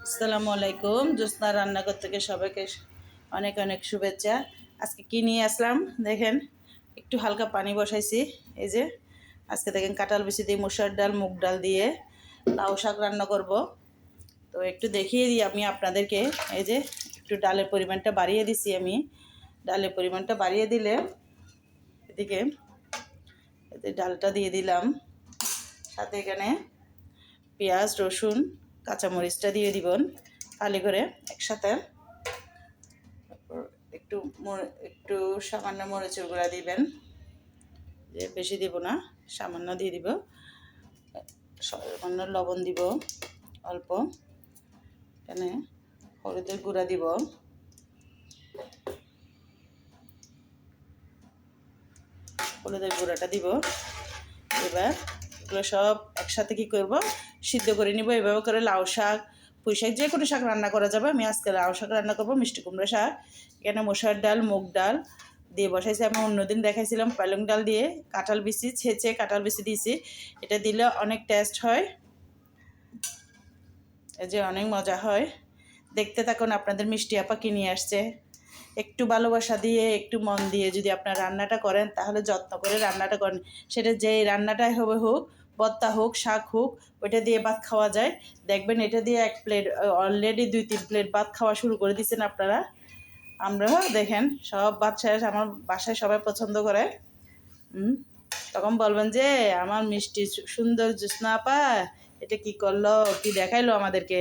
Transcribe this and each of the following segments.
আসসালামু আলাইকুম। জ্যোৎস্না রান্নাঘর থেকে সবাইকে অনেক অনেক শুভেচ্ছা। আজকে কি নিয়ে আসলাম দেখেন, একটু হালকা পানি বসাইছি। এই যে আজকে দেখেন কাঁঠাল বিচি দিয়ে মসুর ডাল মুগ ডাল দিয়ে লাউ শাক রান্না করব। তো একটু দেখিয়ে দিই আমি আপনাদেরকে। এই যে একটু ডালের পরিমাণটা বাড়িয়ে দিছি আমি। ডালের পরিমাণটা বাড়িয়ে দিলে এদিকে এতে ডালটা দিয়ে দিলাম, সাথে এখানে পেঁয়াজ রসুন কাঁচামরিচটা দিয়ে দিবেন ভালো করে একসাথে। তারপর একটু একটু সামান্য মরিচের গুঁড়া দিবেন, যে বেশি দিব না, সামান্য দিয়ে দিব। সামান্য লবণ দিব অল্প, এখানে হলুদের গুঁড়া দিব, হলুদের গুঁড়াটা দিব। এবার এগুলো সব একসাথে কী করব, সিদ্ধ করে নিব। এভাবে করে লাউ শাক পুঁই শাক যে কোনো শাক রান্না করা যাবে। আমি আজকে লাউ শাক রান্না করবো, মিষ্টি কুমড়া শাক। এখানে মসুর ডাল মুগ ডাল দিয়ে বসাইছি। আমি অন্যদিন দেখাইছিলাম পালং ডাল দিয়ে কাঁঠাল বিচি ছেঁচে কাঁঠাল বিচি দিয়েছি। এটা দিলে অনেক টেস্ট হয়, এই যে অনেক মজা হয়। দেখতে থাকুন, আপনাদের মিষ্টি আপা কি নিয়ে আসছে। একটু ভালোবাসা দিয়ে একটু মন দিয়ে যদি আপনার রান্নাটা করেন, তাহলে যত্ন করে রান্নাটা করেন, সেটা যেই রান্নাটাই হবে হোক, ভর্তা হোক শাক হোক, ওইটা দিয়ে ভাত খাওয়া যায়। দেখবেন এটা দিয়ে এক প্লেট অলরেডি 2-3 প্লেট ভাত খাওয়া শুরু করে দিচ্ছেন আপনারা। আমরা দেখেন সব ভাত শেষ, আমার বাসায় সবাই পছন্দ করে। তখন বলবেন যে আমার মিষ্টি সুন্দর জ্যোৎস্না আপা এটা কি করলো, কি দেখাইলো আমাদেরকে।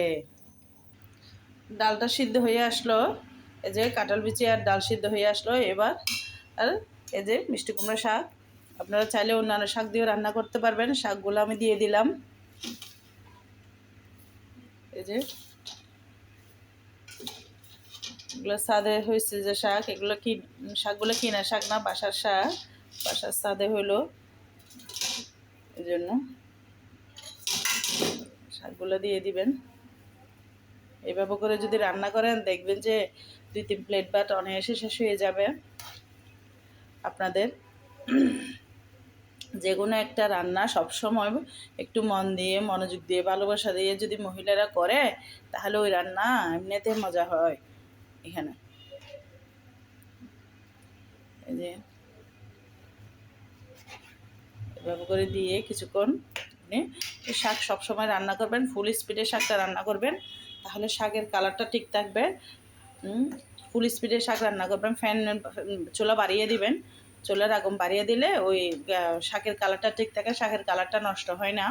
ডালটা সিদ্ধ হয়ে আসলো, এই যে কাঁঠাল বিচি আর ডাল সিদ্ধ হয়ে আসলো। এবার আর এই যে মিষ্টি কুমড়া শাক, আপনারা চাইলে অন্যান্য শাক দিয়েও রান্না করতে পারবেন। শাকগুলো আমি দিয়ে দিলাম। এই যে এগুলো ছাদে হয়েছে যে শাক, এগুলো কি শাকগুলো কিনা শাক না, বাসার শাক, বাসার ছাদে হইলো, এই জন্য শাকগুলো দিয়ে দিবেন। এইভাবে করে যদি রান্না করেন দেখবেন যে 2-3 প্লেট ভাত অনায়াসে শেষ হয়ে যাবে আপনাদের। যে কোনো একটা রান্না সবসময় একটু মন দিয়ে মনোযোগ দিয়ে ভালোবাসা দিয়ে যদি মহিলারা করে, তাহলে ওই রান্না এমনিতে মজা হয়। এখানে এই যে এভাবে করে দিয়ে কিছুক্ষণ আপনি শাক সবসময় রান্না করবেন, ফুল স্পিডে শাকটা রান্না করবেন, তাহলে শাকের কালারটা ঠিক থাকবে। ফুল স্পিডে শাক রান্না করবেন, ফ্যান চুলা বাড়িয়ে দিবেন, চুলার আগুন বাড়িয়ে দিলে ওই শাকের কালারটা ঠিক থাকে, শাকের কালারটা নষ্ট হয় না।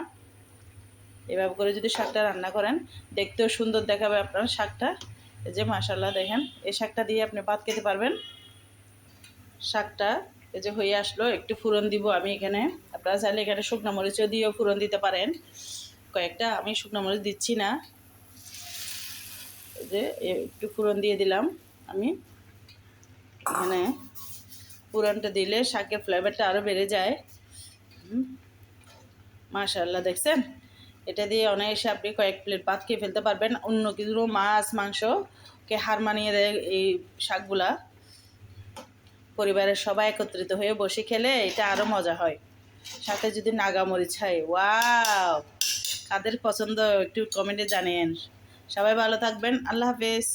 এভাবে করে যদি শাকটা রান্না করেন দেখতেও সুন্দর দেখাবে আপনার শাকটা। এই যে মাশাআল্লাহ দেখেন, এই শাকটা দিয়ে আপনি ভাত খেতে পারবেন। শাকটা এই যে হয়ে আসলো, একটু ফোড়ন দিব আমি এখানে। আপনারা চাইলে এখানে শুকনো মরিচও দিয়েও ফোড়ন দিতে পারেন কয়েকটা, আমি শুকনো মরিচ দিচ্ছি না। এই যে একটু ফোড়ন দিয়ে দিলাম আমি এখানে। ফোড়নটা দিলে শাকের ফ্লেভারটা আরও বেড়ে যায়। মাশাআল্লাহ দেখছেন, এটা দিয়ে অনায়াসে আপনি কয়েক প্লেট ভাত খেয়ে ফেলতে পারবেন। অন্য কিছু মাছ মাংসকে হার মানিয়ে দেয় এই শাকগুলা। পরিবারের সবাই একত্রিত হয়ে বসে খেলে এটা আরও মজা হয়। সাথে যদি নাগামরিচ হয়, ওয়াও! কাদের পছন্দ একটু কমেন্টে জানিয়েন। সবাই ভালো থাকবেন, আল্লাহ হাফেজ।